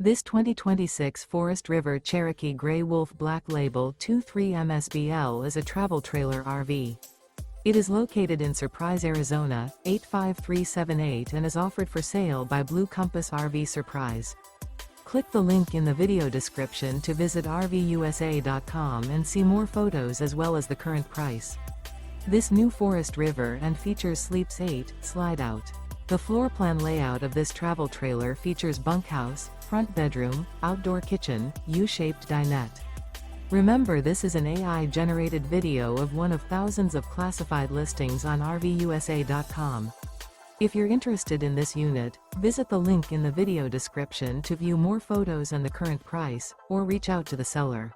This 2026 Forest River Cherokee Grey Wolf Black Label 23 MSBL is a travel trailer RV. It is located in Surprise, Arizona, 85378 and is offered for sale by Blue Compass RV Surprise. Click the link in the video description to visit RVUSA.com and see more photos as well as the current price. This new Forest River and features Sleeps 8, Slideout. The floor plan layout of this travel trailer features bunkhouse, front bedroom, outdoor kitchen, U-shaped dinette. Remember, this is an AI-generated video of one of thousands of classified listings on RVUSA.com. If you're interested in this unit, visit the link in the video description to view more photos and the current price, or reach out to the seller.